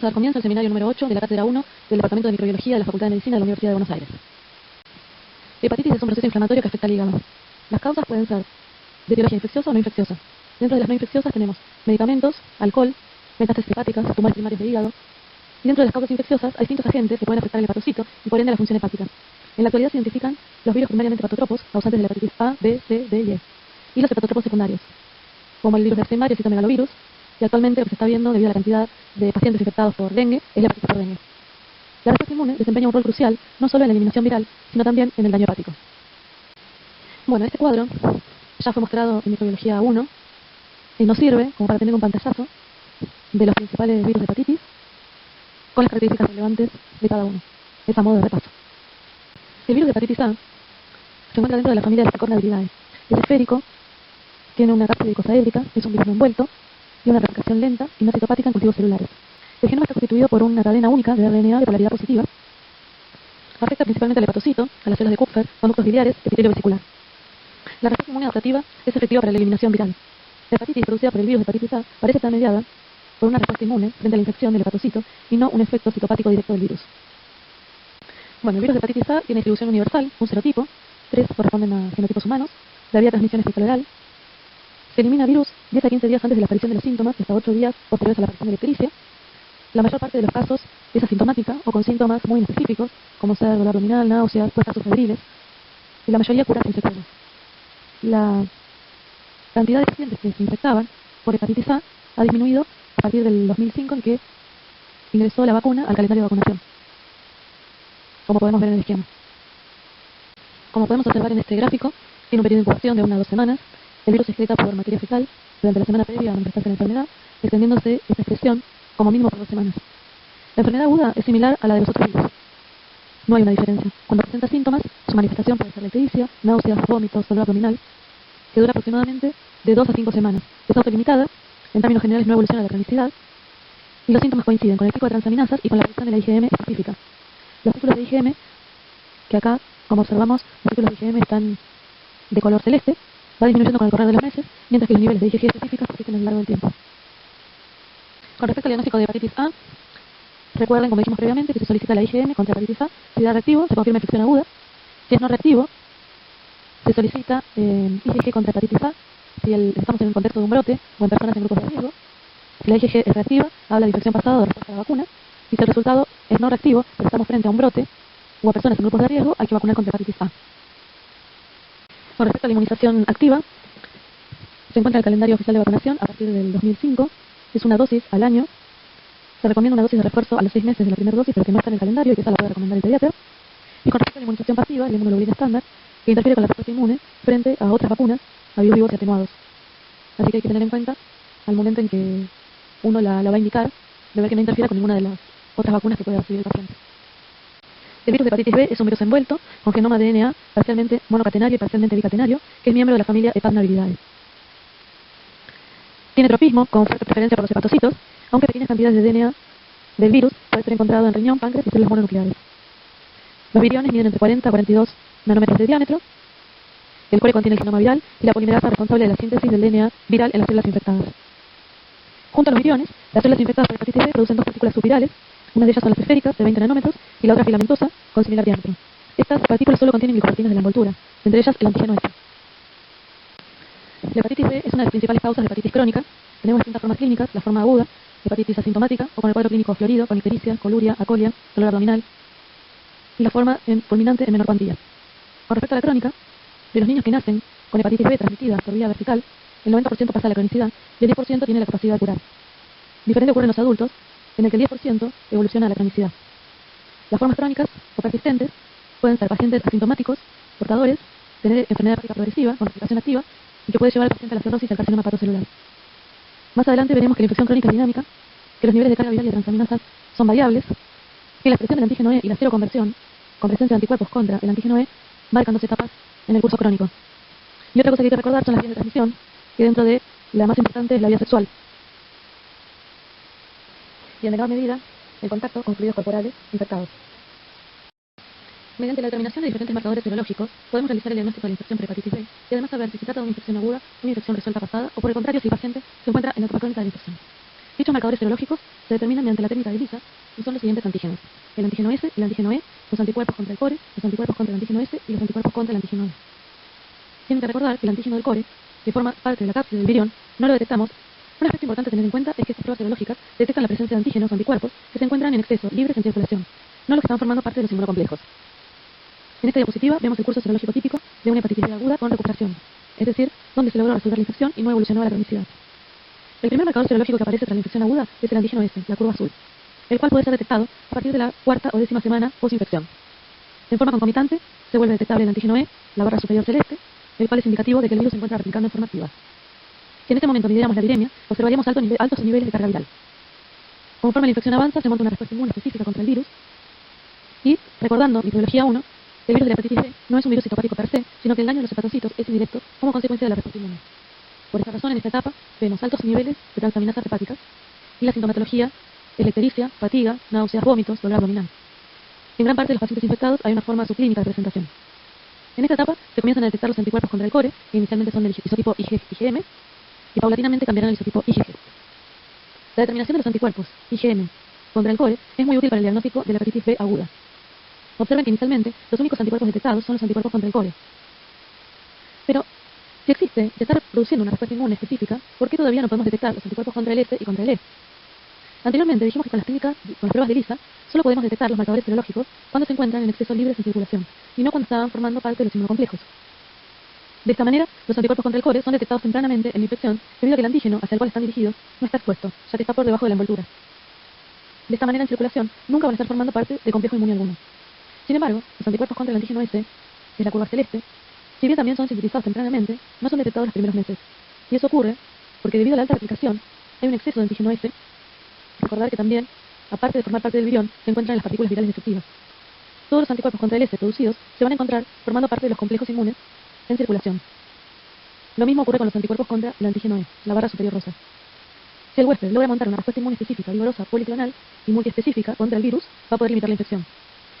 Dar comienzo al seminario número 8 de la Cátedra 1 del Departamento de Microbiología de la Facultad de Medicina de la Universidad de Buenos Aires. La hepatitis es un proceso inflamatorio que afecta al hígado. Las causas pueden ser de etiología infecciosa o no infecciosa. Dentro de las no infecciosas tenemos medicamentos, alcohol, metástasis hepáticas, tumores primarios de hígado. Y dentro de las causas infecciosas hay distintos agentes que pueden afectar al hepatocito y por ende a la función hepática. En la actualidad se identifican los virus primariamente hepatotropos, causantes de la hepatitis A, B, C, D y E, y los hepatotropos secundarios, como el virus de Epstein-Barr y el citomegalovirus, y actualmente lo que se está viendo debido a la cantidad de pacientes infectados por dengue es la hepatitis por dengue. La respuesta inmune desempeña un rol crucial no solo en la eliminación viral, sino también en el daño hepático. Bueno, este cuadro ya fue mostrado en microbiología 1 y nos sirve como para tener un pantallazo de los principales virus de hepatitis con las características relevantes de cada uno. Es a modo de repaso. El virus de hepatitis A se encuentra dentro de la familia de las picornaviridae. Es esférico, tiene una cápside icosaédrica, es un virus no envuelto y una replicación lenta y no citopática en cultivos celulares. El genoma está constituido por una cadena única de RNA de polaridad positiva. Afecta principalmente al hepatocito, a las células de Kupffer, conductos biliares, epitelio vesicular. La respuesta inmune adaptativa es efectiva para la eliminación viral. La hepatitis producida por el virus de hepatitis A parece estar mediada por una respuesta inmune frente a la infección del hepatocito y no un efecto citopático directo del virus. Bueno, el virus de hepatitis A tiene distribución universal, un serotipo, 3 corresponden a genotipos humanos, la vía de transmisión es fecal-oral. Se elimina virus 10 a 15 días antes de la aparición de los síntomas y hasta 8 días posteriores a la aparición de la ictericia. La mayor parte de los casos es asintomática o con síntomas muy inespecíficos, como ser dolor abdominal, náuseas, casos febriles, y la mayoría cura sin secuelas. La cantidad de pacientes que se infectaban por hepatitis A ha disminuido a partir del 2005 en que ingresó la vacuna al calendario de vacunación, como podemos ver en el esquema. Como podemos observar en este gráfico, tiene un periodo de incubación de 1 a 2 semanas. El virus se excreta por materia fecal durante la semana previa a manifestarse la enfermedad, extendiéndose esta excreción como mínimo por 2 semanas. La enfermedad aguda es similar a la de los otros virus. No hay una diferencia. Cuando presenta síntomas, su manifestación puede ser la ictericia, náuseas, vómitos, dolor abdominal, que dura aproximadamente de 2 a 5 semanas. Es autolimitada, en términos generales no evoluciona la cronicidad, y los síntomas coinciden con el pico de transaminasas y con la aparición de la IgM específica. Los círculos de IgM, que acá, como observamos, los círculos de IgM están de color celeste, va disminuyendo con el correr de los meses, mientras que los niveles de IgG específicos persisten a lo largo del tiempo. Con respecto al diagnóstico de hepatitis A, recuerden, como dijimos previamente, que se solicita la IgM contra hepatitis A. Si da reactivo, se confirma infección aguda. Si es no reactivo, se solicita IgG contra hepatitis A si estamos en un contexto de un brote o en personas en grupos de riesgo. Si la IgG es reactiva, habla de infección pasada o de respuesta a la vacuna. Y si el resultado es no reactivo, pero estamos frente a un brote o a personas en grupos de riesgo, hay que vacunar contra hepatitis A. Con respecto a la inmunización activa, se encuentra el calendario oficial de vacunación a partir del 2005. Es una dosis al año. Se recomienda una dosis de refuerzo a los 6 meses de la primera dosis, pero que no está en el calendario y que esa la puede recomendar el pediatra. Y con respecto a la inmunización pasiva, la inmunoglobulina estándar, que interfiere con la respuesta inmune frente a otras vacunas, a virus vivos y atenuados. Así que hay que tener en cuenta, al momento en que uno la va a indicar, de ver que no interfiera con ninguna de las otras vacunas que pueda recibir el paciente. El virus de hepatitis B es un virus envuelto con genoma de DNA parcialmente monocatenario y parcialmente bicatenario, que es miembro de la familia Hepatnaviridae. Tiene tropismo con fuerte preferencia por los hepatocitos, aunque pequeñas cantidades de DNA del virus pueden ser encontrado en riñón, páncreas y células mononucleares. Los viriones miden entre 40 a 42 nanómetros de diámetro. El core contiene el genoma viral y la polimerasa responsable de la síntesis del DNA viral en las células infectadas. Junto a los viriones, las células infectadas por hepatitis B producen dos partículas subvirales. Una de ellas son las esféricas, de 20 nanómetros, y la otra filamentosa, con similar diámetro. Estas partículas solo contienen glicoproteínas de la envoltura, entre ellas el antígeno S. La hepatitis B es una de las principales causas de hepatitis crónica. Tenemos distintas formas clínicas: la forma aguda, hepatitis asintomática, o con el cuadro clínico florido, con ictericia, coluria, acolia, dolor abdominal, y la forma fulminante en menor cuantía. Con respecto a la crónica, de los niños que nacen con hepatitis B transmitida por vía vertical, el 90% pasa a la cronicidad y el 10% tiene la capacidad de curar. Diferente ocurre en los adultos, en el que el 10% evoluciona a la cronicidad. Las formas crónicas o persistentes pueden ser pacientes asintomáticos, portadores, tener enfermedad hepática progresiva con replicación activa y que puede llevar al paciente a la cirrosis y al carcinoma hepatocelular. Más adelante veremos que la infección crónica es dinámica, que los niveles de carga viral y de transaminasas son variables, que la expresión del antígeno E y la seroconversión, con presencia de anticuerpos contra el antígeno E, marcan 2 etapas en el curso crónico. Y otra cosa que hay que recordar son las vías de transmisión, que dentro de la más importante es la vía sexual. Y en menor medida, el contacto con fluidos corporales infectados. Mediante la determinación de diferentes marcadores serológicos, podemos realizar el diagnóstico de la infección por hepatitis B y además saber si se trata de una infección aguda, una infección resuelta pasada, o por el contrario, si el paciente se encuentra en la etapa crónica de la infección. Dichos marcadores serológicos se determinan mediante la técnica de ELISA y son los siguientes antígenos: el antígeno S, el antígeno E, los anticuerpos contra el core, los anticuerpos contra el antígeno S y los anticuerpos contra el antígeno E. Tienen que recordar que el antígeno del core, que forma parte de la cápsula del virión, no lo detectamos. Un aspecto importante a tener en cuenta es que estas pruebas serológicas detectan la presencia de antígenos o anticuerpos que se encuentran en exceso, libres en circulación, no los que están formando parte de los inmunocomplejos. En esta diapositiva vemos el curso serológico típico de una hepatitis B aguda con recuperación, es decir, donde se logró resolver la infección y no evolucionó a la cronicidad. El primer marcador serológico que aparece tras la infección aguda es el antígeno S, la curva azul, el cual puede ser detectado a partir de la cuarta o décima semana posinfección. En forma concomitante, se vuelve detectable el antígeno E, la barra superior celeste, el cual es indicativo de que el virus se encuentra replicando en forma activa. Si en este momento midiéramos la viremia, observaríamos altos niveles de carga viral. Conforme la infección avanza, se monta una respuesta inmune específica contra el virus. Y, recordando microbiología 1, el virus de la hepatitis B no es un virus citopático per se, sino que el daño de los hepatocitos es indirecto como consecuencia de la respuesta inmune. Por esta razón, en esta etapa, vemos altos niveles de transaminasas hepáticas y la sintomatología es la ictericia, fatiga, náuseas, vómitos, dolor abdominal. En gran parte de los pacientes infectados hay una forma subclínica de presentación. En esta etapa se comienzan a detectar los anticuerpos contra el core, que inicialmente son del isotipo IgM, y paulatinamente cambiarán al isotipo IgG. La determinación de los anticuerpos IgM contra el core es muy útil para el diagnóstico de la hepatitis B aguda. Observen que inicialmente los únicos anticuerpos detectados son los anticuerpos contra el core. Pero, si se está produciendo una respuesta inmune específica, ¿por qué todavía no podemos detectar los anticuerpos contra el S y contra el E? Anteriormente dijimos que con las pruebas de ELISA, solo podemos detectar los marcadores serológicos cuando se encuentran en exceso libres en circulación, y no cuando estaban formando parte de los inmunocomplejos. De esta manera, los anticuerpos contra el core son detectados tempranamente en la infección debido a que el antígeno hacia el cual están dirigidos no está expuesto, ya que está por debajo de la envoltura. De esta manera, en circulación, nunca van a estar formando parte de complejo inmune alguno. Sin embargo, los anticuerpos contra el antígeno S, que es la curva celeste, si bien también son sintetizados tempranamente, no son detectados los primeros meses. Y eso ocurre porque debido a la alta replicación, hay un exceso de antígeno S. Recordar que también, aparte de formar parte del virión, se encuentran en las partículas virales efectivas. Todos los anticuerpos contra el S producidos se van a encontrar formando parte de los complejos inmunes en circulación. Lo mismo ocurre con los anticuerpos contra el antígeno E, la barra superior rosa. Si el huésped logra montar una respuesta inmune específica, vigorosa, policlonal y multiespecífica contra el virus, va a poder limitar la infección.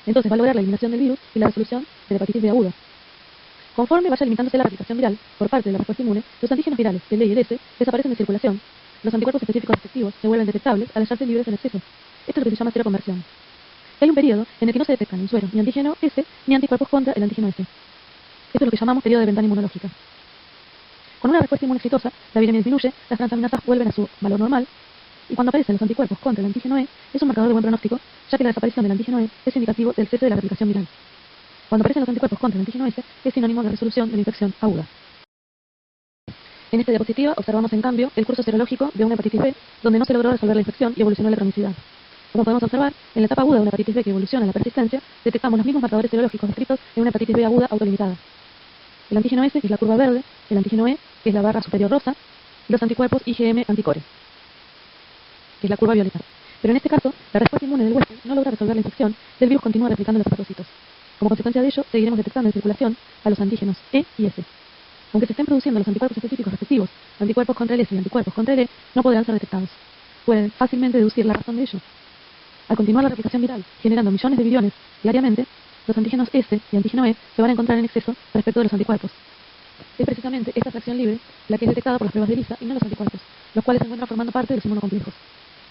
Entonces va a lograr la eliminación del virus y la resolución de la hepatitis B aguda. Conforme vaya limitándose la replicación viral por parte de la respuesta inmune, los antígenos virales, el E y el S, desaparecen de circulación. Los anticuerpos específicos efectivos se vuelven detectables al hallarse libres en exceso. Esto es lo que se llama seroconversión. Hay un periodo en el que no se detectan en suero ni antígeno S ni anticuerpos contra el antígeno S. Esto es lo que llamamos periodo de ventana inmunológica. Con una respuesta inmune exitosa, la viremia disminuye, las transaminasas vuelven a su valor normal, y cuando aparecen los anticuerpos contra el antígeno E, es un marcador de buen pronóstico, ya que la desaparición del antígeno E es indicativo del cese de la replicación viral. Cuando aparecen los anticuerpos contra el antígeno S, es sinónimo de resolución de la infección aguda. En esta diapositiva observamos en cambio el curso serológico de una hepatitis B, donde no se logró resolver la infección y evolucionó la cronicidad. Como podemos observar, en la etapa aguda de una hepatitis B que evoluciona a la persistencia, detectamos los mismos marcadores serológicos descritos en una hepatitis B aguda autolimitada. El antígeno S, que es la curva verde, el antígeno E, que es la barra superior rosa, y los anticuerpos IgM anticore, que es la curva violeta. Pero en este caso, la respuesta inmune del huésped no logra resolver la infección y el virus continúa replicando en los hepatocitos. Como consecuencia de ello, seguiremos detectando en circulación a los antígenos E y S. Aunque se estén produciendo los anticuerpos específicos respectivos, anticuerpos contra el S y anticuerpos contra el E, no podrán ser detectados. Pueden fácilmente deducir la razón de ello. Al continuar la replicación viral, generando millones de billones diariamente, los antígenos S y antígeno E se van a encontrar en exceso respecto de los anticuerpos. Es precisamente esta fracción libre la que es detectada por las pruebas de ELISA y no los anticuerpos, los cuales se encuentran formando parte de los inmunocomplejos.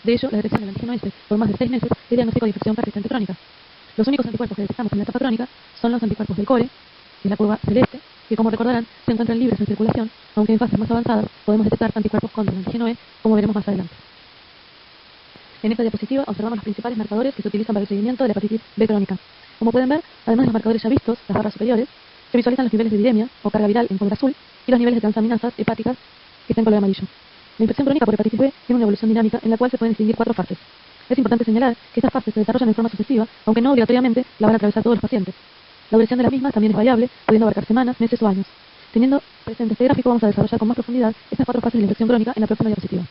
De ello, la detección del antígeno S por más de 6 meses es diagnóstico de infección persistente crónica. Los únicos anticuerpos que detectamos en la etapa crónica son los anticuerpos del core, que es la curva celeste, que como recordarán se encuentran libres en circulación, aunque en fases más avanzadas podemos detectar anticuerpos contra el antígeno E, como veremos más adelante. En esta diapositiva observamos los principales marcadores que se utilizan para el seguimiento de la hepatitis B crónica. Como pueden ver, además de los marcadores ya vistos, las barras superiores, se visualizan los niveles de viremia o carga viral en color azul y los niveles de transaminasas hepáticas que están en color amarillo. La infección crónica por hepatitis B tiene una evolución dinámica en la cual se pueden distinguir 4 fases. Es importante señalar que estas fases se desarrollan en forma sucesiva, aunque no obligatoriamente la van a atravesar todos los pacientes. La duración de las mismas también es variable, pudiendo abarcar semanas, meses o años. Teniendo presente este gráfico, vamos a desarrollar con más profundidad estas 4 fases de la infección crónica en la próxima diapositiva.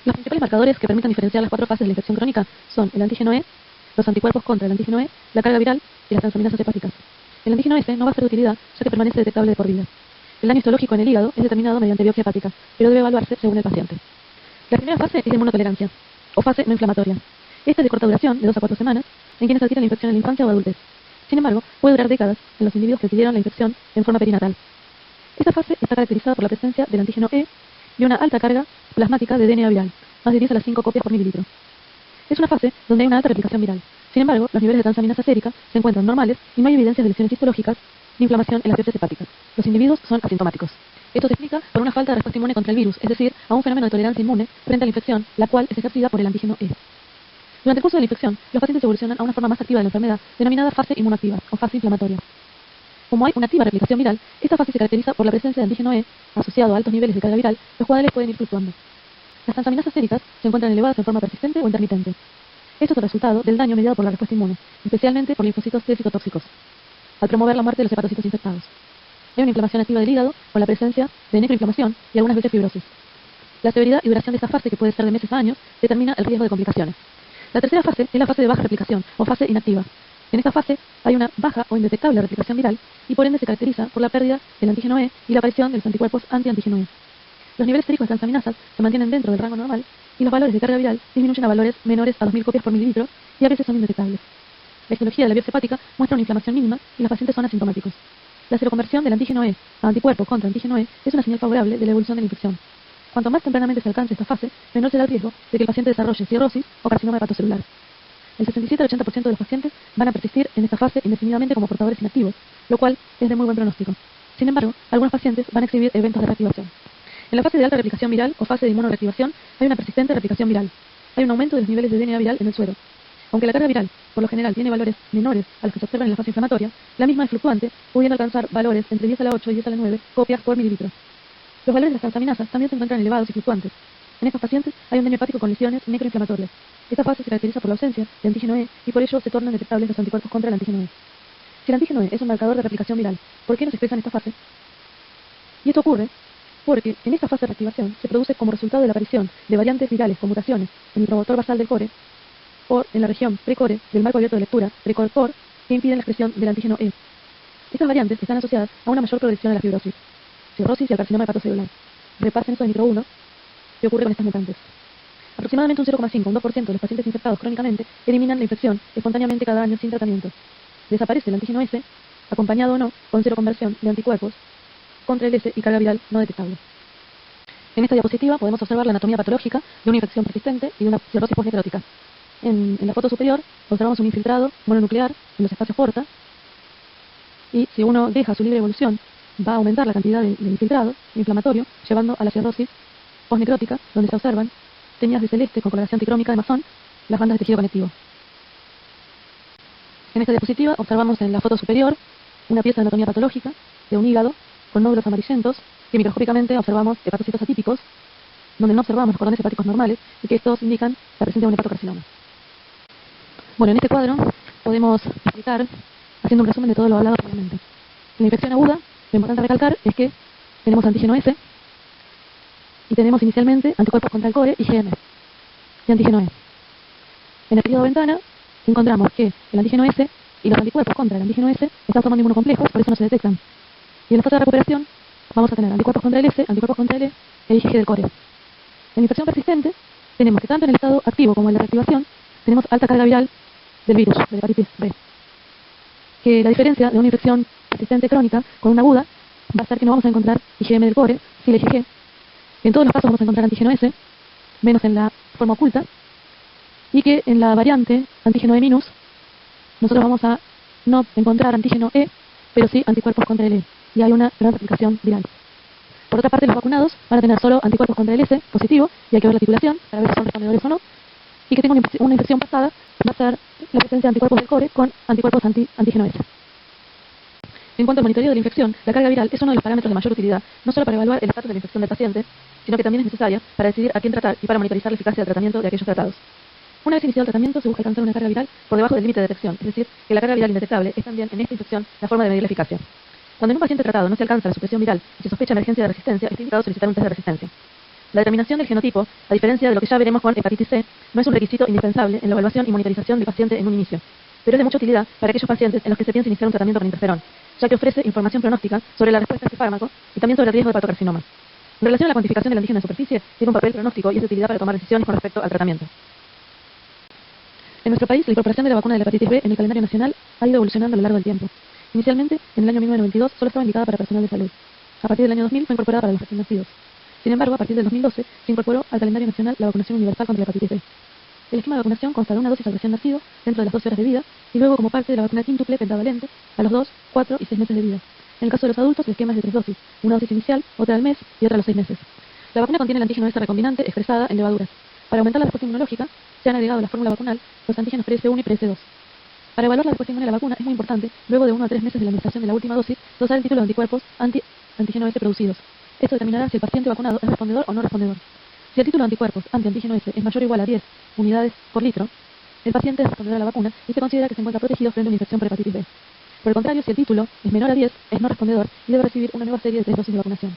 Los principales marcadores que permiten diferenciar las 4 fases de la infección crónica son el antígeno E, los anticuerpos contra el antígeno E, la carga viral y las transaminasas hepáticas. El antígeno S no va a ser de utilidad, ya que permanece detectable de por vida. El daño histológico en el hígado es determinado mediante biopsia hepática, pero debe evaluarse según el paciente. La primera fase es la inmunotolerancia, o fase no inflamatoria. Esta es de corta duración, de 2 a 4 semanas, en quienes adquieren la infección en la infancia o adultez. Sin embargo, puede durar décadas en los individuos que adquirieron la infección en forma perinatal. Esta fase está caracterizada por la presencia del antígeno E y una alta carga plasmática de DNA viral, más de 10 a las 5 copias por mililitro. Es una fase donde hay una alta replicación viral. Sin embargo, los niveles de transaminasa sérica se encuentran normales y no hay evidencias de lesiones histológicas ni inflamación en las biopsias hepáticas. Los individuos son asintomáticos. Esto se explica por una falta de respuesta inmune contra el virus, es decir, a un fenómeno de tolerancia inmune frente a la infección, la cual es ejercida por el antígeno E. Durante el curso de la infección, los pacientes evolucionan a una forma más activa de la enfermedad, denominada fase inmunoactiva o fase inflamatoria. Como hay una activa replicación viral, esta fase se caracteriza por la presencia de antígeno E asociado a altos niveles de carga viral, los cuales pueden ir fluctuando. Las transaminasas séricas se encuentran elevadas en forma persistente o intermitente. Esto es el resultado del daño mediado por la respuesta inmune, especialmente por linfocitos T citotóxicos, al promover la muerte de los hepatocitos infectados. Hay una inflamación activa del hígado con la presencia de necroinflamación y algunas veces fibrosis. La severidad y duración de esta fase, que puede ser de meses a años, determina el riesgo de complicaciones. La tercera fase es la fase de baja replicación o fase inactiva. En esta fase hay una baja o indetectable replicación viral y por ende se caracteriza por la pérdida del antígeno E y la aparición de los anticuerpos anti-antígeno E. Los niveles séricos de transaminasas se mantienen dentro del rango normal y los valores de carga viral disminuyen a valores menores a 2000 copias por mililitro y a veces son indetectables. La histología de la biopsia hepática muestra una inflamación mínima y los pacientes son asintomáticos. La seroconversión del antígeno E a anticuerpo contra antígeno E es una señal favorable de la evolución de la infección. Cuanto más tempranamente se alcance esta fase, menor será el riesgo de que el paciente desarrolle cirrosis o carcinoma hepatocelular. El 67 al 80% de los pacientes van a persistir en esta fase indefinidamente como portadores inactivos, lo cual es de muy buen pronóstico. Sin embargo, algunos pacientes van a exhibir eventos de reactivación. En la fase de alta replicación viral o fase de inmunoreactivación hay una persistente replicación viral. Hay un aumento de los niveles de DNA viral en el suero. Aunque la carga viral, por lo general, tiene valores menores a los que se observan en la fase inflamatoria, la misma es fluctuante, pudiendo alcanzar valores entre 10 a la 8 y 10 a la 9 copias por mililitro. Los valores de las transaminasas también se encuentran elevados y fluctuantes. En estos pacientes hay un daño hepático con lesiones necroinflamatorias. Esta fase se caracteriza por la ausencia de antígeno E y por ello se tornan detectables los anticuerpos contra el antígeno E. Si el antígeno E es un marcador de replicación viral, ¿por qué no se expresa en esta fase? Y esto ocurre porque en esta fase de reactivación se produce como resultado de la aparición de variantes virales con mutaciones en el promotor basal del core o en la región precore del marco abierto de lectura, precore-core, que impiden la expresión del antígeno E. Estas variantes están asociadas a una mayor progresión de la fibrosis, cirrosis y al carcinoma hepatocelular. Repasen eso de micro 1, ¿qué ocurre con estas mutantes? Aproximadamente un 0,5 o un 2% de los pacientes infectados crónicamente eliminan la infección espontáneamente cada año sin tratamiento. Desaparece el antígeno S, acompañado o no con seroconversión de anticuerpos contra el S y carga viral no detectable. En esta diapositiva podemos observar la anatomía patológica de una infección persistente y de una cirrosis postnecrótica. En la foto superior observamos un infiltrado mononuclear en los espacios porta y si uno deja su libre evolución va a aumentar la cantidad de infiltrado inflamatorio llevando a la cirrosis postnecrótica donde se observan teñidas de celeste con coloración tricrómica de masón las bandas de tejido conectivo. En esta diapositiva observamos en la foto superior una pieza de anatomía patológica de un hígado con nódulos amarillentos que microscópicamente observamos hepatocitos atípicos donde no observamos los cordones hepáticos normales y que estos indican la presencia de un hepatocarcinoma. Bueno, en este cuadro podemos explicar, haciendo un resumen de todo lo hablado previamente. En la infección aguda, lo importante recalcar es que tenemos antígeno S y tenemos inicialmente anticuerpos contra el core, IgM, y antígeno E. En el periodo de ventana encontramos que el antígeno S y los anticuerpos contra el antígeno S están formando inmunocomplejos, por eso no se detectan. Y en la fase de recuperación vamos a tener anticuerpos contra el S, anticuerpos contra el E e IgG del core. En la infección persistente tenemos que tanto en el estado activo como en la reactivación tenemos alta carga viral del virus, de la hepatitis B. Que la diferencia de una infección persistente crónica con una aguda va a ser que no vamos a encontrar IgM del core, sí la IgG. En todos los casos vamos a encontrar antígeno S, menos en la forma oculta, y que en la variante antígeno E-, nosotros vamos a no encontrar antígeno E, pero sí anticuerpos contra el E, y hay una gran replicación viral. Por otra parte, los vacunados van a tener solo anticuerpos contra el S positivo, y hay que ver la titulación para ver si son respondedores o no, y que tenga una infección pasada va a ser la presencia de anticuerpos del core con anticuerpos antígeno S. En cuanto al monitoreo de la infección, la carga viral es uno de los parámetros de mayor utilidad, no solo para evaluar el estatus de la infección del paciente, sino que también es necesaria para decidir a quién tratar y para monitorizar la eficacia del tratamiento de aquellos tratados. Una vez iniciado el tratamiento, se busca alcanzar una carga viral por debajo del límite de detección, es decir, que la carga viral indetectable es también en esta infección la forma de medir la eficacia. Cuando en un paciente tratado no se alcanza la supresión viral y se sospecha emergencia de resistencia, está indicado solicitar un test de resistencia. La determinación del genotipo, a diferencia de lo que ya veremos con hepatitis C, no es un requisito indispensable en la evaluación y monitorización del paciente en un inicio, pero es de mucha utilidad para aquellos pacientes en los que se piensa iniciar un tratamiento con interferón, ya que ofrece información pronóstica sobre la respuesta a este fármaco y también sobre el riesgo de hepatocarcinoma. En relación a la cuantificación del antígeno de superficie, tiene un papel pronóstico y es de utilidad para tomar decisiones con respecto al tratamiento. En nuestro país, la incorporación de la vacuna de la hepatitis B en el calendario nacional ha ido evolucionando a lo largo del tiempo. Inicialmente, en el año 1992, solo estaba indicada para personal de salud. A partir del año 2000 fue incorporada para los recién nacidos. Sin embargo, a partir del 2012 se incorporó al calendario nacional la vacunación universal contra la hepatitis B. El esquema de vacunación consta de una dosis al recién nacido dentro de las 12 horas de vida y luego como parte de la vacuna quíntuple pentavalente a los 2, 4 y 6 meses de vida. En el caso de los adultos, el esquema es de 3 dosis, una dosis inicial, otra al mes y otra a los 6 meses. La vacuna contiene el antígeno S recombinante expresada en levaduras. Para aumentar la respuesta inmunológica, se han agregado a la fórmula vacunal los antígenos PS1 y PS2. Para evaluar la respuesta inmune a la vacuna es muy importante, luego de 1 a 3 meses de la administración de la última dosis, dosar el título de anticuerpos antígeno S producidos. Esto determinará si el paciente vacunado es respondedor o no respondedor. Si el título de anticuerpos antígeno S es mayor o igual a 10 unidades por litro, el paciente es respondedor a la vacuna y se considera que se encuentra protegido frente a una infección por hepatitis B. Por el contrario, si el título es menor a 10, es no respondedor y debe recibir una nueva serie de 3 dosis de vacunación.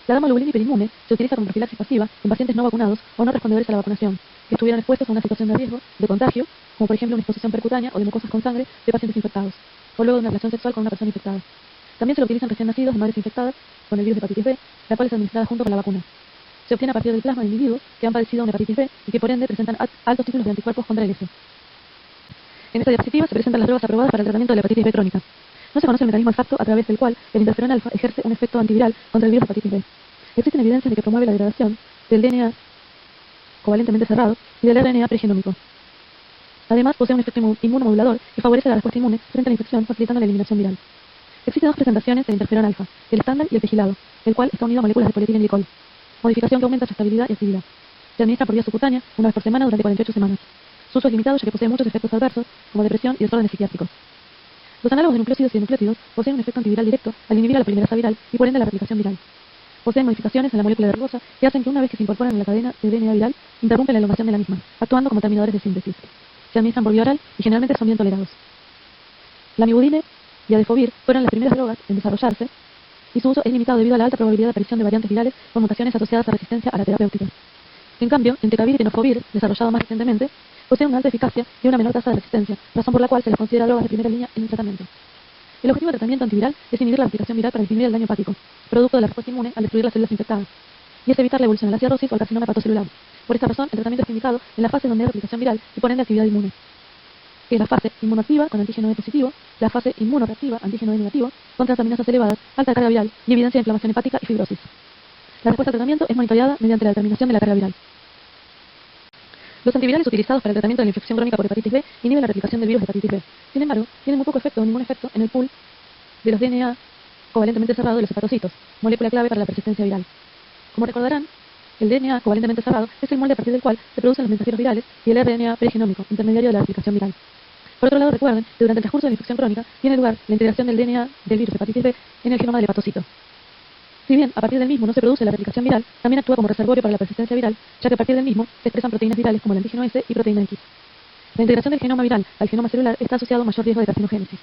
La gammaglobulinas hiperinmune se utiliza como profilaxis pasiva en pacientes no vacunados o no respondedores a la vacunación, que estuvieran expuestos a una situación de riesgo de contagio, como por ejemplo una exposición percutánea o de mucosas con sangre de pacientes infectados, o luego de una relación sexual con una persona infectada. También se lo utilizan recién nacidos de madres infectadas con el virus de hepatitis B, la cual es administrada junto con la vacuna. Se obtiene a partir del plasma de individuos que han padecido una hepatitis B y que por ende presentan altos títulos de anticuerpos contra el S. En esta diapositiva se presentan las drogas aprobadas para el tratamiento de la hepatitis B crónica. No se conoce el mecanismo exacto a través del cual el interferón alfa ejerce un efecto antiviral contra el virus de hepatitis B. Existen evidencias de que promueve la degradación del DNA covalentemente cerrado y del RNA pregenómico. Además, posee un efecto inmunomodulador que favorece la respuesta inmune frente a la infección, facilitando la eliminación viral. Existen dos presentaciones del interferón alfa, el estándar y el pegilado, el cual está unido a moléculas de polietilenglicol, modificación que aumenta su estabilidad y actividad. Se administra por vía subcutánea una vez por semana durante 48 semanas. Su uso es limitado ya que posee muchos efectos adversos, como depresión y desórdenes psiquiátricos. Los análogos de nucleósidos y de nucleótidos poseen un efecto antiviral directo al inhibir a la polimerasa viral y por ende la replicación viral. Poseen modificaciones en la molécula de ribosa que hacen que una vez que se incorporan en la cadena de DNA viral, interrumpen la elongación de la misma, actuando como terminadores de síntesis. Se administran por vía oral y generalmente son bien tolerados. La mibudine y adefovir fueron las primeras drogas en desarrollarse y su uso es limitado debido a la alta probabilidad de aparición de variantes virales con mutaciones asociadas a resistencia a la terapéutica. En cambio, entecavir y tenofovir, desarrollado más recientemente, poseen una alta eficacia y una menor tasa de resistencia, razón por la cual se les considera drogas de primera línea en el tratamiento. El objetivo del tratamiento antiviral es inhibir la replicación viral para disminuir el daño hepático, producto de la respuesta inmune al destruir las células infectadas, y es evitar la evolución a la cirrosis o al carcinoma hepatocelular. Por esta razón, el tratamiento es indicado en la fase donde hay replicación viral y por ende actividad inmune, que es la fase inmunoactiva con antígeno E positivo, la fase inmunoreactiva, antígeno E negativo, con transaminasas elevadas, alta carga viral y evidencia de inflamación hepática y fibrosis. La respuesta al tratamiento es monitoreada mediante la determinación de la carga viral. Los antivirales utilizados para el tratamiento de la infección crónica por hepatitis B inhiben la replicación del virus de hepatitis B. Sin embargo, tienen muy poco efecto o ningún efecto en el pool de los DNA covalentemente cerrado de los hepatocitos, molécula clave para la persistencia viral. Como recordarán, el DNA covalentemente cerrado es el molde a partir del cual se producen los mensajeros virales y el RNA pregenómico, intermediario de la replicación viral. Por otro lado, recuerden que durante el transcurso de la infección crónica tiene lugar la integración del DNA del virus de hepatitis B en el genoma del hepatocito. Si bien a partir del mismo no se produce la replicación viral, también actúa como reservorio para la persistencia viral, ya que a partir del mismo se expresan proteínas virales como el antígeno S y proteína X. La integración del genoma viral al genoma celular está asociado a un mayor riesgo de carcinogénesis.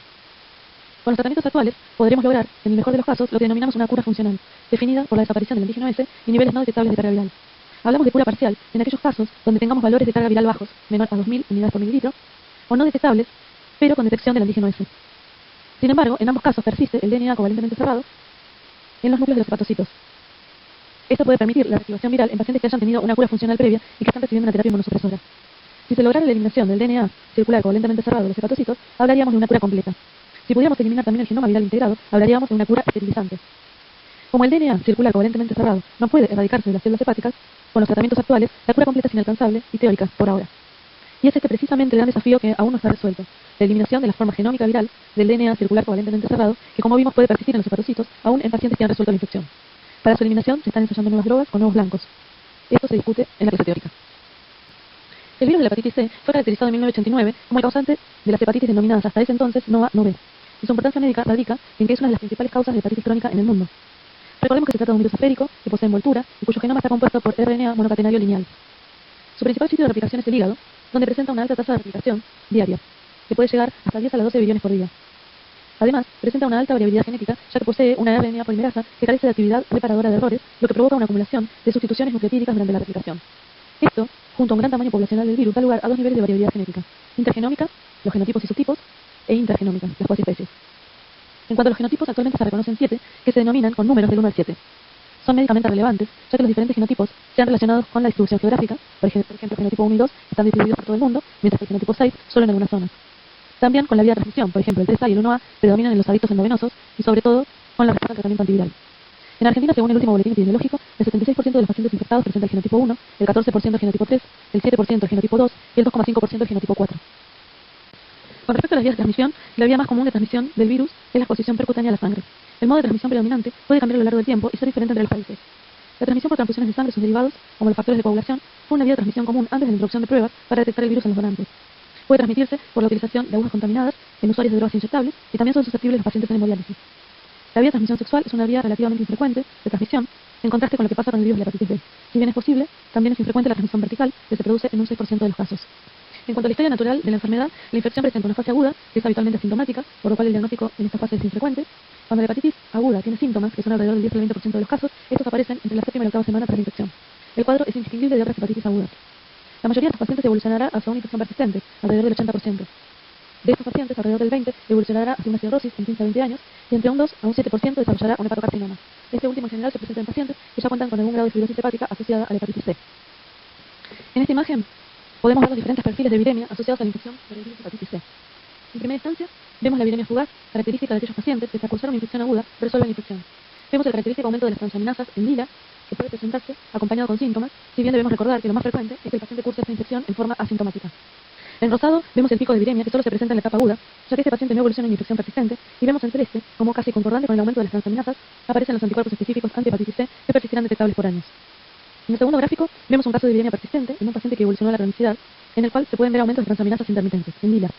Con los tratamientos actuales, podremos lograr, en el mejor de los casos, lo que denominamos una cura funcional, definida por la desaparición del antígeno S y niveles no detectables de carga viral. Hablamos de cura parcial en aquellos casos donde tengamos valores de carga viral bajos, menor a 2000 unidades por mililitro, o no detectables, pero con detección del antígeno S. Sin embargo, en ambos casos persiste el DNA covalentemente cerrado en los núcleos de los hepatocitos. Esto puede permitir la reactivación viral en pacientes que hayan tenido una cura funcional previa y que están recibiendo una terapia inmunosupresora. Si se lograra la eliminación del DNA circular covalentemente cerrado de los hepatocitos, hablaríamos de una cura completa. Si pudiéramos eliminar también el genoma viral integrado, hablaríamos de una cura esterilizante. Como el DNA circular covalentemente cerrado no puede erradicarse de las células hepáticas, con los tratamientos actuales, la cura completa es inalcanzable y teórica por ahora. Y es este precisamente el gran desafío que aún no está resuelto, la eliminación de la forma genómica viral del DNA circular covalentemente cerrado, que como vimos puede persistir en los hepatocitos, aún en pacientes que han resuelto la infección. Para su eliminación se están ensayando nuevas drogas con nuevos blancos. Esto se discute en la clase teórica. El virus de la hepatitis C fue caracterizado en 1989 como el causante de las hepatitis denominadas hasta ese entonces NOA-NOV, y su importancia médica radica en que es una de las principales causas de hepatitis crónica en el mundo. Recordemos que se trata de un virus esférico que posee envoltura y cuyo genoma está compuesto por RNA monocatenario lineal. Su principal sitio de replicación es el hígado, donde presenta una alta tasa de replicación diaria, que puede llegar hasta 10 a la 12 billones por día. Además, presenta una alta variabilidad genética, ya que posee una RNA polimerasa que carece de actividad reparadora de errores, lo que provoca una acumulación de sustituciones nucleotídicas durante la replicación. Esto, junto a un gran tamaño poblacional del virus, da lugar a dos niveles de variabilidad genética: intergenómica, los genotipos y subtipos, e intergenómica, las subespecies. En cuanto a los genotipos, actualmente se reconocen 7, que se denominan con números del 1 al 7. Son médicamente relevantes, ya que los diferentes genotipos se han relacionado con la distribución geográfica. Por ejemplo, el genotipo 1 y 2 están distribuidos por todo el mundo, mientras que el genotipo 6 solo en algunas zonas. También con la vía de transmisión, por ejemplo, el 3A y el 1A predominan en los adictos endovenosos y sobre todo con la respuesta al tratamiento antiviral. En Argentina, según el último boletín epidemiológico, el 76% de los pacientes infectados presenta el genotipo 1, el 14% el genotipo 3, el 7% el genotipo 2 y el 2,5% el genotipo 4. Con respecto a las vías de transmisión, la vía más común de transmisión del virus es la exposición percutánea a la sangre. El modo de transmisión predominante puede cambiar a lo largo del tiempo y ser diferente entre los países. La transmisión por transfusiones de sangre y sus derivados, como los factores de coagulación, fue una vía de transmisión común antes de la introducción de pruebas para detectar el virus en los donantes. Puede transmitirse por la utilización de agujas contaminadas en usuarios de drogas inyectables y también son susceptibles los pacientes en hemodiálisis. La vía de transmisión sexual es una vía relativamente infrecuente de transmisión, en contraste con lo que pasa con el virus de la hepatitis B. Si bien es posible, también es infrecuente la transmisión vertical, que se produce en un 6% de los casos. En cuanto a la historia natural de la enfermedad, la infección presenta una fase aguda, que es habitualmente asintomática, por lo cual el diagnóstico en esta fase es infrecuente. Cuando la hepatitis aguda tiene síntomas, que son alrededor del 10 al 20% de los casos, estos aparecen entre la séptima y la octava semana tras la infección. El cuadro es indistinguible de otras hepatitis agudas. La mayoría de estos pacientes evolucionará hacia una infección persistente, alrededor del 80%. De estos pacientes, alrededor del 20% evolucionará hacia una cirrosis en 15 a 20 años, y entre un 2 a un 7% desarrollará un hepatocarcinoma. Este último en general se presenta en pacientes que ya cuentan con algún grado de fibrosis hepática asociada a la hepatitis C. En esta imagen podemos ver los diferentes perfiles de viremia asociados a la infección por el virus hepatitis C. En primera instancia, vemos la viremia fugaz, característica de aquellos pacientes que tras cursar una infección aguda resuelven la infección. Vemos el característico aumento de las transaminasas en lila, que puede presentarse acompañado con síntomas, si bien debemos recordar que lo más frecuente es que el paciente curse esta infección en forma asintomática. En rosado vemos el pico de viremia que solo se presenta en la etapa aguda, ya que este paciente no evoluciona en infección persistente, y vemos en celeste, como casi concordante con el aumento de las transaminasas, aparecen los anticuerpos específicos anti-hepatitis C que persistirán detectables por años. En el segundo gráfico vemos un caso de viremia persistente en un paciente que evolucionó a la cronicidad, en el cual se pueden ver aumentos de transaminasas intermitentes, en lila,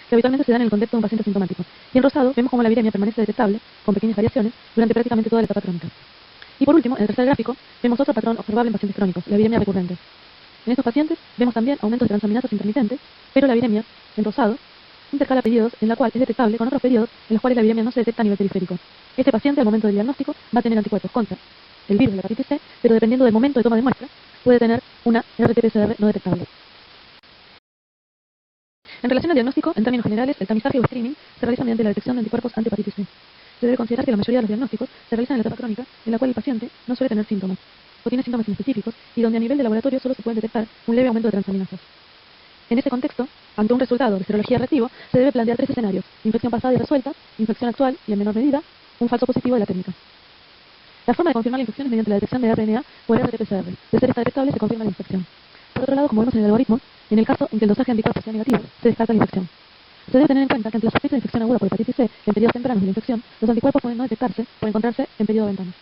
que habitualmente se dan en el contexto de un paciente asintomático. Y en rosado vemos cómo la viremia permanece detectable, con pequeñas variaciones, durante prácticamente toda la etapa crónica. Y por último, en el tercer gráfico, vemos otro patrón observable en pacientes crónicos, la viremia recurrente. En estos pacientes vemos también aumentos de transaminasas intermitentes, pero la viremia, en rosado, intercala periodos en la cual es detectable con otros periodos en los cuales la viremia no se detecta a nivel periférico. Este paciente, al momento del diagnóstico, va a tener anticuerpos contra el virus de la hepatitis C, pero dependiendo del momento de toma de muestra, puede tener una RT-PCR no detectable. En relación al diagnóstico, en términos generales, el tamizaje o screening se realiza mediante la detección de anticuerpos anti-hepatitis C. Se debe considerar que la mayoría de los diagnósticos se realizan en la etapa crónica, en la cual el paciente no suele tener síntomas, o tiene síntomas inespecíficos, y donde a nivel de laboratorio solo se puede detectar un leve aumento de transaminasas. En ese contexto, ante un resultado de serología reactivo, se debe plantear tres escenarios: infección pasada y resuelta, infección actual y, en menor medida, un falso positivo de la técnica. La forma de confirmar la infección es mediante la detección de RNA o el RT-PCR. De ser esta detectable, se confirma la infección. Por otro lado, como vemos en el algoritmo, en el caso en que el dosaje de anticuerpos sea negativo, se descarta la infección. Se debe tener en cuenta que ante la sospecha de infección aguda por hepatitis C en periodos tempranos de la infección, los anticuerpos pueden no detectarse por encontrarse en periodo de ventana.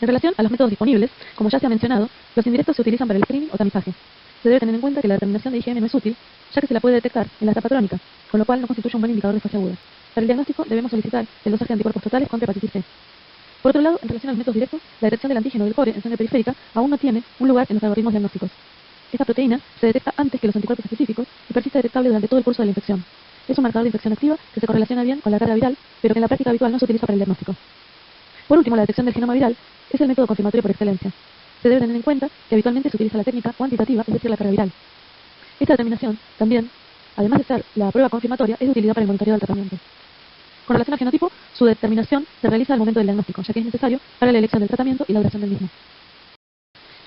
En relación a los métodos disponibles, como ya se ha mencionado, los indirectos se utilizan para el screening o tamizaje. Se debe tener en cuenta que la determinación de IgM no es útil, ya que se la puede detectar en la etapa crónica, con lo cual no constituye un buen indicador de fase aguda. Para el diagnóstico debemos solicitar el dosaje de anticuerpos totales contra hepatitis C. Por otro lado, en relación a los métodos directos, la detección del antígeno del core en sangre periférica aún no tiene un lugar en los algoritmos diagnósticos. Esta proteína se detecta antes que los anticuerpos específicos y persiste detectable durante todo el curso de la infección. Es un marcador de infección activa que se correlaciona bien con la carga viral, pero que en la práctica habitual no se utiliza para el diagnóstico. Por último, la detección del genoma viral es el método confirmatorio por excelencia. Se debe tener en cuenta que habitualmente se utiliza la técnica cuantitativa, es decir, la carga viral. Esta determinación también, además de ser la prueba confirmatoria, es de utilidad para el monitoreo del tratamiento. Con relación al genotipo, su determinación se realiza al momento del diagnóstico, ya que es necesario para la elección del tratamiento y la duración del mismo.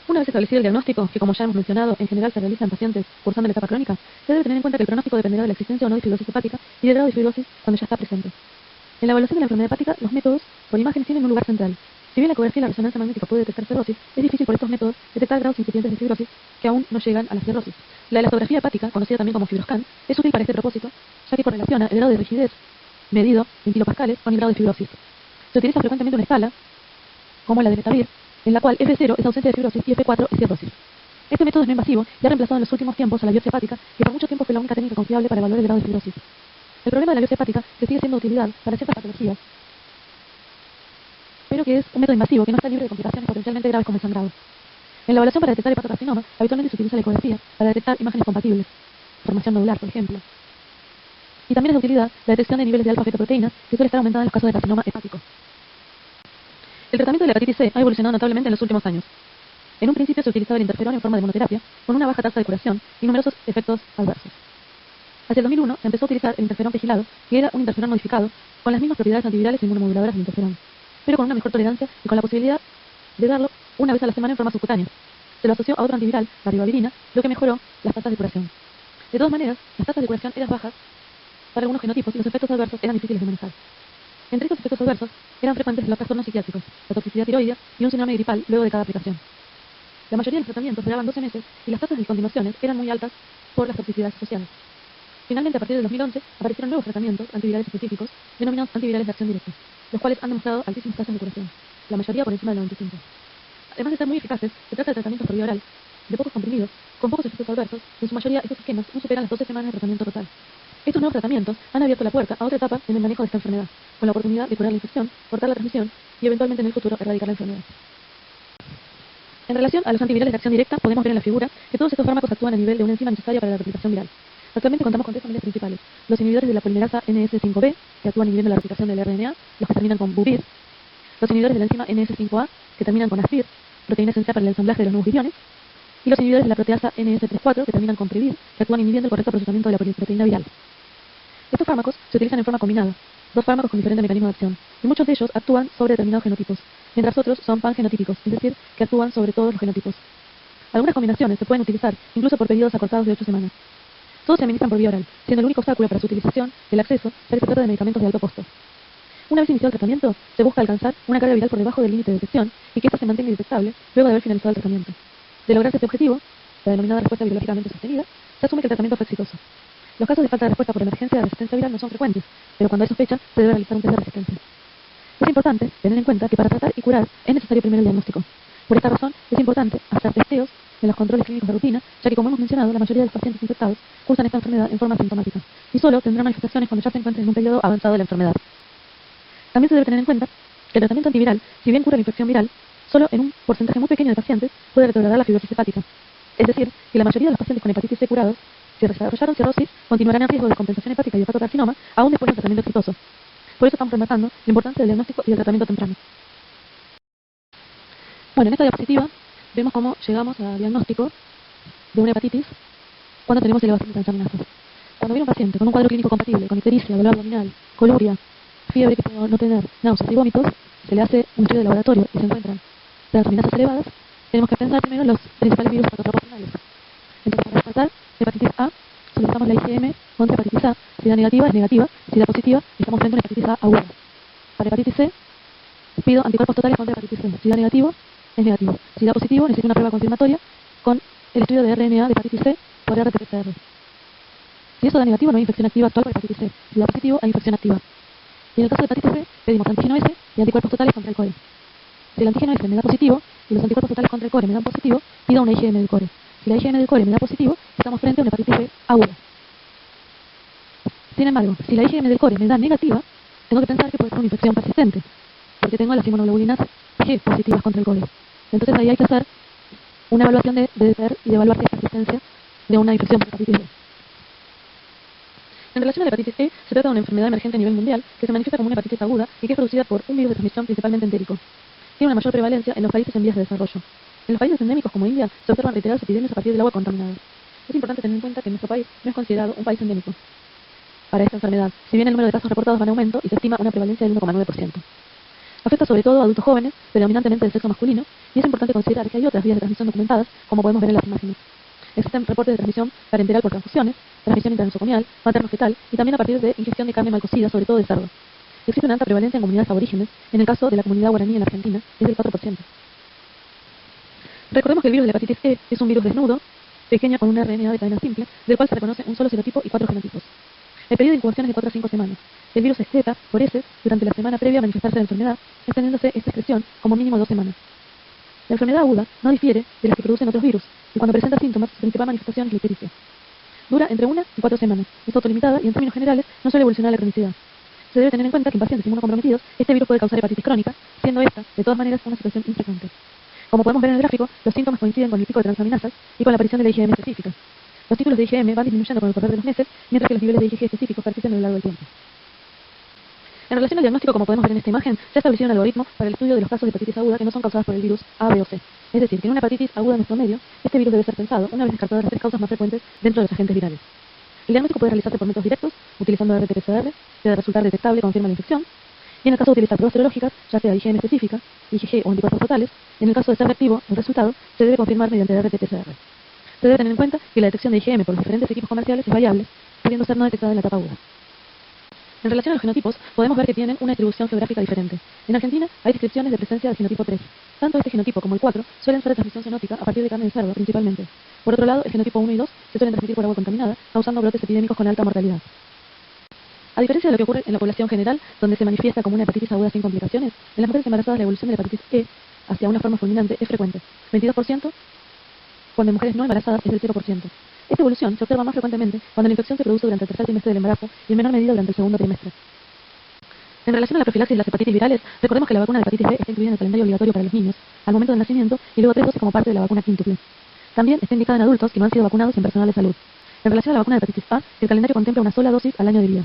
Una vez establecido el diagnóstico, que como ya hemos mencionado, en general se realiza en pacientes cursando la etapa crónica, se debe tener en cuenta que el pronóstico dependerá de la existencia o no de fibrosis hepática y del grado de fibrosis cuando ya está presente. En la evaluación de la enfermedad hepática, los métodos por imágenes tienen un lugar central. Si bien la ecografía y la resonancia magnética puede detectar cirrosis, es difícil por estos métodos detectar grados incipientes de fibrosis que aún no llegan a la cirrosis. La elastografía hepática, conocida también como fibroscan, es útil para este propósito, ya que correlaciona el grado de rigidez medido en kilopascales con el grado de fibrosis. Se utiliza frecuentemente una escala, como la de Metavir, en la cual F0 es ausencia de fibrosis y F4 es cirrosis. Este método es no invasivo y ha reemplazado en los últimos tiempos a la biopsia hepática, que por mucho tiempo fue la única técnica confiable para evaluar el grado de fibrosis. El problema de la biopsia hepática que sigue siendo de utilidad para ciertas patologías, pero que es un método invasivo que no está libre de complicaciones potencialmente graves como el sangrado. En la evaluación para detectar hepatocarcinoma, habitualmente se utiliza la ecografía para detectar imágenes compatibles, formación nodular, por ejemplo. Y también es de utilidad la detección de niveles de alfa-fetoproteínas, que suele estar aumentada en los casos de carcinoma hepático. El tratamiento de la hepatitis C ha evolucionado notablemente en los últimos años. En un principio se utilizaba el interferón en forma de monoterapia, con una baja tasa de curación y numerosos efectos adversos. Hacia el 2001 se empezó a utilizar el interferón pegilado, que era un interferón modificado, con las mismas propiedades antivirales y inmunomoduladoras del interferón, pero con una mejor tolerancia y con la posibilidad de darlo una vez a la semana en forma subcutánea. Se lo asoció a otro antiviral, la ribavirina, lo que mejoró las tasas de curación. De todas maneras, las tasas de curación eran bajas para algunos genotipos y los efectos adversos eran difíciles de manejar. Entre estos efectos adversos eran frecuentes los trastornos psiquiátricos, la toxicidad tiroidea y un síndrome gripal luego de cada aplicación. La mayoría de los tratamientos duraban 12 meses y las tasas de continuaciones eran muy altas por las toxicidades asociadas. Finalmente, a partir del 2011, aparecieron nuevos tratamientos antivirales específicos, denominados antivirales de acción directa, los cuales han demostrado altísimas tasas de curación, la mayoría por encima del 95. Además de ser muy eficaces, se trata de tratamientos por vía oral, de pocos comprimidos, con pocos efectos adversos, y en su mayoría estos esquemas no superan las 12 semanas de tratamiento total. Estos nuevos tratamientos han abierto la puerta a otra etapa en el manejo de esta enfermedad, con la oportunidad de curar la infección, cortar la transmisión y eventualmente en el futuro erradicar la enfermedad. En relación a los antivirales de acción directa, podemos ver en la figura que todos estos fármacos actúan a nivel de una enzima necesaria para la replicación viral. Actualmente contamos con tres familias principales: los inhibidores de la polimerasa NS5B, que actúan inhibiendo la replicación del RNA, los que terminan con buvir; los inhibidores de la enzima NS5A, que terminan con aspir, proteína esencial para el ensamblaje de los nuevos viriones; y los inhibidores de la proteasa NS34, que terminan con previr, que actúan inhibiendo el correcto procesamiento de la proteína viral. Estos fármacos se utilizan en forma combinada, dos fármacos con diferente mecanismo de acción, y muchos de ellos actúan sobre determinados genotipos, mientras otros son pangenotípicos, es decir, que actúan sobre todos los genotipos. Algunas combinaciones se pueden utilizar incluso por periodos acortados de 8 semanas. Todos se administran por vía oral, siendo el único obstáculo para su utilización el acceso, ya que se trata de medicamentos de alto costo. Una vez iniciado el tratamiento, se busca alcanzar una carga viral por debajo del límite de detección y que ésta se mantenga indetectable luego de haber finalizado el tratamiento. De lograrse este objetivo, la denominada respuesta biológicamente sostenida, se asume que el tratamiento fue exitoso. Los casos de falta de respuesta por emergencia de resistencia viral no son frecuentes, pero cuando hay sospecha, se debe realizar un test de resistencia. Es importante tener en cuenta que para tratar y curar es necesario primero el diagnóstico. Por esta razón, es importante hacer testeos en los controles clínicos de rutina, ya que, como hemos mencionado, la mayoría de los pacientes infectados cursan esta enfermedad en forma asintomática y solo tendrán manifestaciones cuando ya se encuentren en un periodo avanzado de la enfermedad. También se debe tener en cuenta que el tratamiento antiviral, si bien cura la infección viral, solo en un porcentaje muy pequeño de pacientes puede retrogradar la fibrosis hepática. Es decir, que la mayoría de los pacientes con hepatitis C curados, si desarrollaron cirrosis, continuarán en riesgo de compensación hepática y hepatocarcinoma aún después del tratamiento exitoso. Por eso estamos remarcando la importancia del diagnóstico y del tratamiento temprano. Bueno, en esta diapositiva vemos cómo llegamos al diagnóstico de una hepatitis cuando tenemos elevación de transaminasas. Cuando viene un paciente con un cuadro clínico compatible, con ictericia, dolor abdominal, coluria, fiebre que puede no tener, náuseas y vómitos, se le hace un estudio de laboratorio y se encuentran transaminasas elevadas, tenemos que pensar primero en los principales virus patogenoporcinales. Entonces, para descartar hepatitis A, solicitamos la IgM contra hepatitis A. Si da negativa, es negativa. Si da positiva, estamos frente a una hepatitis A aguda. Para hepatitis C, pido anticuerpos totales contra hepatitis C. Si da negativo, es negativo. Si da positivo, necesito una prueba confirmatoria con el estudio de RNA de hepatitis C por RT-PCR. Si eso da negativo, no hay infección activa actual por hepatitis C. Si da positivo, hay infección activa. Y en el caso de hepatitis C, pedimos antígeno S y anticuerpos totales contra el core. Si el antígeno S me da positivo y los anticuerpos totales contra el core me dan positivo, pido una IgM del core. Si la IgM del core me da positivo, estamos frente a una hepatitis C aguda. Sin embargo, si la IgM del core me da negativa, tengo que pensar que puede ser una infección persistente, porque tengo las inmunoglobulinas G positivas contra el core. Entonces ahí hay que hacer una evaluación de DDPR y de evaluar si hay persistencia de una infección por hepatitis B. En relación a la hepatitis E, se trata de una enfermedad emergente a nivel mundial que se manifiesta como una hepatitis aguda y que es producida por un virus de transmisión principalmente entérico. Tiene una mayor prevalencia en los países en vías de desarrollo. En los países endémicos como India se observan reiteradas epidemias a partir del agua contaminada. Es importante tener en cuenta que nuestro país no es considerado un país endémico para esta enfermedad, si bien el número de casos reportados va en aumento y se estima una prevalencia del 1,9%. Afecta sobre todo a adultos jóvenes, predominantemente del sexo masculino, y es importante considerar que hay otras vías de transmisión documentadas, como podemos ver en las imágenes. Existen reportes de transmisión parenteral por transfusiones, transmisión intranosocomial, materno-fetal y también a partir de ingestión de carne mal cocida, sobre todo de cerdo. Existe una alta prevalencia en comunidades aborígenes, en el caso de la comunidad guaraní en Argentina, es del 4%. Recordemos que el virus de la hepatitis E es un virus desnudo, pequeño con un RNA de cadena simple, del cual se reconoce un solo serotipo y 4 genotipos. El periodo de incubación es de 4 a 5 semanas. El virus se excreta por heces durante la semana previa a manifestarse la enfermedad, extendiéndose esta excreción como mínimo 2 semanas. La enfermedad aguda no difiere de las que producen otros virus, y cuando presenta síntomas, su principal manifestación es la ictericia. Dura entre 1 y 4 semanas, es autolimitada y en términos generales no suele evolucionar a la cronicidad. Se debe tener en cuenta que en pacientes inmunocomprometidos este virus puede causar hepatitis crónica, siendo esta, de todas maneras, una situación infrecuente. Como podemos ver en el gráfico, los síntomas coinciden con el pico de transaminasas y con la aparición de la IgM específica. Los títulos de IgM van disminuyendo con el correr de los meses, mientras que los niveles de IgG específicos persisten a lo largo del tiempo. En relación al diagnóstico, como podemos ver en esta imagen, se ha establecido un algoritmo para el estudio de los casos de hepatitis aguda que no son causadas por el virus A, B o C. Es decir, que en una hepatitis aguda en nuestro medio, este virus debe ser pensado una vez descartadas las 3 causas más frecuentes dentro de los agentes virales. El diagnóstico puede realizarse por métodos directos, utilizando RT-PCR, que debe resultar detectable confirma la infección, y en el caso de utilizar pruebas serológicas, ya sea IgM específica, IgG o anticuerpos totales, en el caso de ser reactivo, el resultado se debe confirmar mediante RT-PCR. Se debe tener en cuenta que la detección de IgM por los diferentes equipos comerciales es variable, pudiendo ser no detectada en la etapa aguda. En relación a los genotipos, podemos ver que tienen una distribución geográfica diferente. En Argentina hay descripciones de presencia del genotipo 3. Tanto este genotipo como el 4 suelen ser de transmisión zoonótica a partir de carne de cerdo, principalmente. Por otro lado, el genotipo 1 y 2 se suelen transmitir por agua contaminada, causando brotes epidémicos con alta mortalidad. A diferencia de lo que ocurre en la población general, donde se manifiesta como una hepatitis aguda sin complicaciones, en las mujeres embarazadas la evolución de la hepatitis E hacia una forma fulminante es frecuente, 22%, cuando en mujeres no embarazadas es del 0%. Esta evolución se observa más frecuentemente cuando la infección se produce durante el tercer trimestre del embarazo y en menor medida durante el segundo trimestre. En relación a la profilaxis de las hepatitis virales, recordemos que la vacuna de hepatitis B está incluida en el calendario obligatorio para los niños, al momento del nacimiento, y luego 3 dosis como parte de la vacuna quíntuple. También está indicada en adultos que no han sido vacunados y en personal de salud. En relación a la vacuna de hepatitis A, el calendario contempla una sola dosis al año de vida.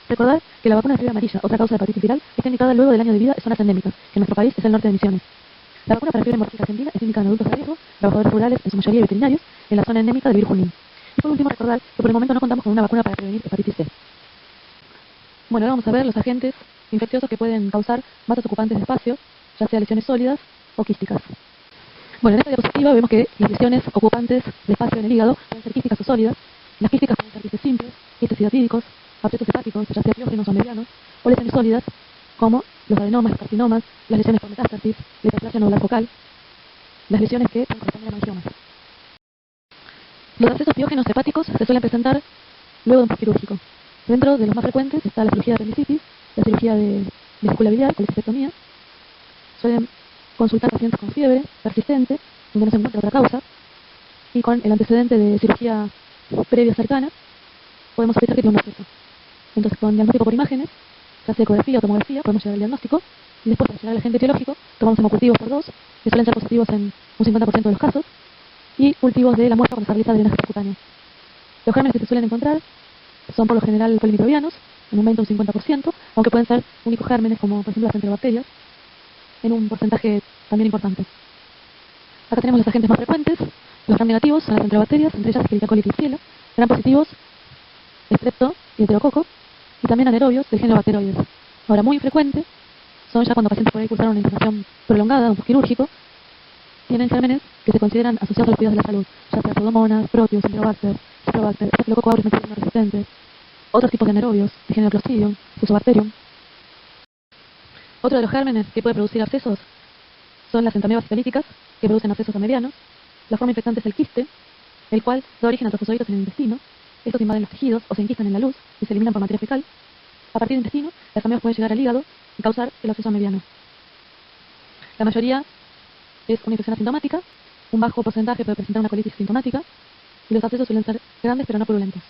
Recordar que la vacuna de fiebre amarilla, otra causa de hepatitis viral, está indicada luego del año de vida en zonas endémicas, que en nuestro país es el norte de Misiones. La vacuna para fiebre hemorrágica argentina es indicada en adultos de riesgo, trabajadores rurales, en su mayoría veterinarios, en la zona endémica del virus Junín. Y por último, recordar que por el momento no contamos con una vacuna para prevenir hepatitis C. Bueno, ahora vamos a ver los agentes infecciosos que pueden causar masas ocupantes de espacio, ya sea lesiones sólidas o quísticas. Bueno, en esta diapositiva vemos que las lesiones ocupantes de espacio en el hígado pueden ser quísticas o sólidas. Las quísticas pueden ser quistes simples, quistes hidatídicos, abscesos hepáticos, ya sea piógenos o medianos, o lesiones sólidas, como los adenomas, los carcinomas, las lesiones por metástasis, la hiperplasia nodular focal, las lesiones que pueden corresponder a angiomas. Los abscesos piógenos hepáticos se suelen presentar luego de un postquirúrgico. Dentro de los más frecuentes está la cirugía de apendicitis, la cirugía de vesícula biliar, colecistectomía. Suelen consultar pacientes con fiebre persistente, donde no se encuentra otra causa, y con el antecedente de cirugía previa cercana, podemos sospechar que tiene un absceso. Entonces, con diagnóstico por imágenes, ya sea ecografía o tomografía, podemos llegar al diagnóstico, y después, para llegar al agente etiológico, tomamos hemocultivos por 2, que suelen ser positivos en un 50% de los casos, y cultivos de la muestra cuando se realiza drenaje percutáneo. Los gérmenes que se suelen encontrar son por lo general polimicrobianos, en un 20 o un 50%, aunque pueden ser únicos gérmenes como por ejemplo las enterobacterias, en un porcentaje también importante. Acá tenemos los agentes más frecuentes. Los gram negativos son las enterobacterias, entre ellas Escherichia coli y Klebsiella. Gram positivos, Strepto y Heterococo, y también anaerobios del género Bacteroides. Ahora, muy infrecuente son ya cuando pacientes por ahí cursaron una internación prolongada, un postquirúrgico, tienen gérmenes que se consideran asociados a los cuidados de la salud, ya sea Pseudomonas, Proteus, Enterobacter, Citrobacter, Staphylococcus aureus no resistentes, otros tipos de anaerobios, de género Clostridium, Fusobacterium. Otro de los gérmenes que puede producir abscesos son las entamebas citolíticas, que producen abscesos a medianos. La forma infectante es el quiste, el cual da origen a trofosoditos en el intestino. Estos invaden los tejidos o se enquistan en la luz y se eliminan por materia fecal. A partir del intestino, las amebas pueden llegar al hígado y causar el absceso a mediano. La mayoría es una infección asintomática, un bajo porcentaje puede presentar una colitis sintomática, y los abscesos suelen ser grandes pero no purulentos.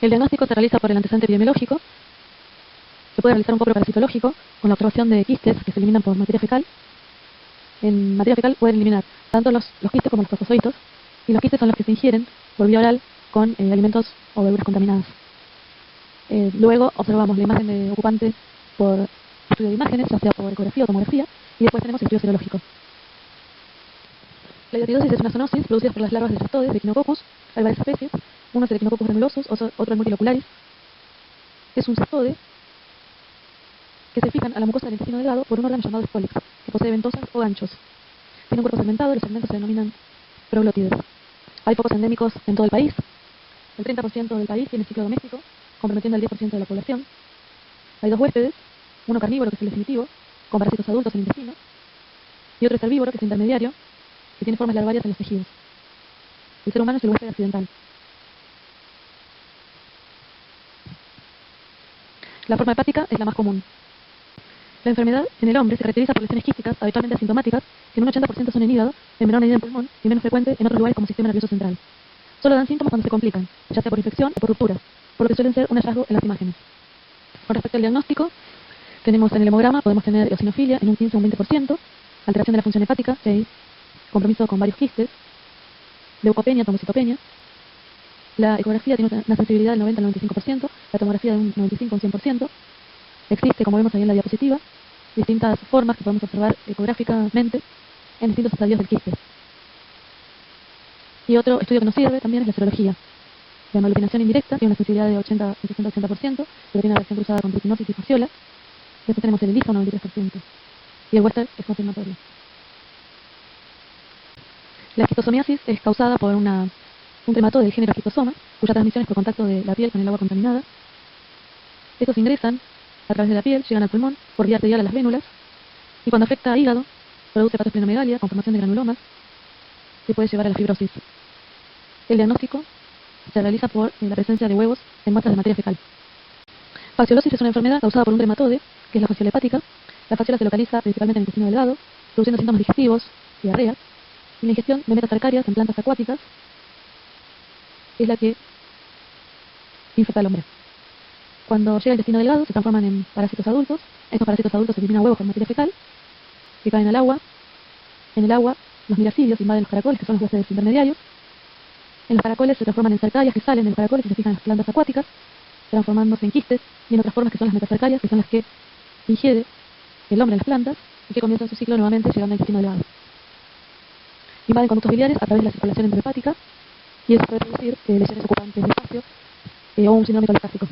El diagnóstico se realiza por el antecedente epidemiológico. Se puede realizar un coproparasitológico con la observación de quistes que se eliminan por materia fecal. En materia fecal pueden eliminar tanto los quistes como los trofosoditos, y los quistes son los que se ingieren por vía oral con alimentos o verduras contaminadas. Luego observamos la imagen de ocupante por estudio de imágenes, ya sea por ecografía o tomografía, y después tenemos el estudio serológico. La hidatidosis es una zoonosis producida por las larvas de Streptodes, de Echinococcus. Hay varias especies. Uno es el Echinococcus granulosus, otro el multilocularis. Es un cestode que se fijan a la mucosa del intestino delgado por un órgano llamado Scolex, que posee ventosas o ganchos. Tiene un cuerpo segmentado, los segmentos se denominan proglótides. Hay focos endémicos en todo el país. El 30% del país tiene ciclo doméstico, comprometiendo al 10% de la población. Hay dos huéspedes, uno carnívoro, que es el definitivo, con parásitos adultos en el intestino, y otro es herbívoro, que es el intermediario, que tiene formas larvarias en los tejidos. El ser humano es el huésped accidental. La forma hepática es la más común. La enfermedad en el hombre se caracteriza por lesiones quísticas, habitualmente asintomáticas, que en un 80% son en hígado, en menor medida en pulmón y menos frecuente en otros lugares como sistema nervioso central. Solo dan síntomas cuando se complican, ya sea por infección o por ruptura, por lo que suelen ser un hallazgo en las imágenes. Con respecto al diagnóstico, tenemos en el hemograma, podemos tener eosinofilia en un 15 o un 20%, alteración de la función hepática, que hay compromiso con varios quistes, leucopenia, trombocitopenia. La ecografía tiene una sensibilidad del 90 al 95%, la tomografía de un 95 a un 100%. Existe, como vemos ahí en la diapositiva, distintas formas que podemos observar ecográficamente en distintos estadios del quiste. Y otro estudio que nos sirve también es la serología. La hemoglobinación indirecta tiene una sensibilidad de 60-80%, pero tiene una reacción cruzada con tritinosis y fasciola. Después tenemos el ELISA, un 93%. Y el Western es confirmatorio. La esquistosomiasis es causada por una un trematode del género Schistosomas, cuya transmisión es por contacto de la piel con el agua contaminada. Estos ingresan a través de la piel, llegan al pulmón, por vía arterial a las vénulas, y cuando afecta a hígado, produce hepatosplenomegalia con formación de granulomas, que puede llevar a la fibrosis. El diagnóstico se realiza por la presencia de huevos en muestras de materia fecal. Fasciolosis es una enfermedad causada por un trematode, que es la fasciola hepática. La fasciola se localiza principalmente en el intestino delgado, produciendo síntomas digestivos, diarrea, y la ingestión de metatarcarias en plantas acuáticas es la que infecta al hombre. Cuando llega al intestino delgado se transforman en parásitos adultos. Estos parásitos adultos eliminan huevos con materia fecal que caen al agua. En el agua los miracidios invaden los caracoles, que son los huéspedes intermediarios. En los caracoles se transforman en cercarias que salen de los caracoles y se fijan en las plantas acuáticas, transformándose en quistes, y en otras formas que son las metacercarias, que son las que ingiere el hombre en las plantas y que comienzan su ciclo nuevamente llegando al intestino delgado. Invaden conductos biliares a través de la circulación enterohepática y eso puede producir lesiones ocupantes de espacio o un síndrome colestático.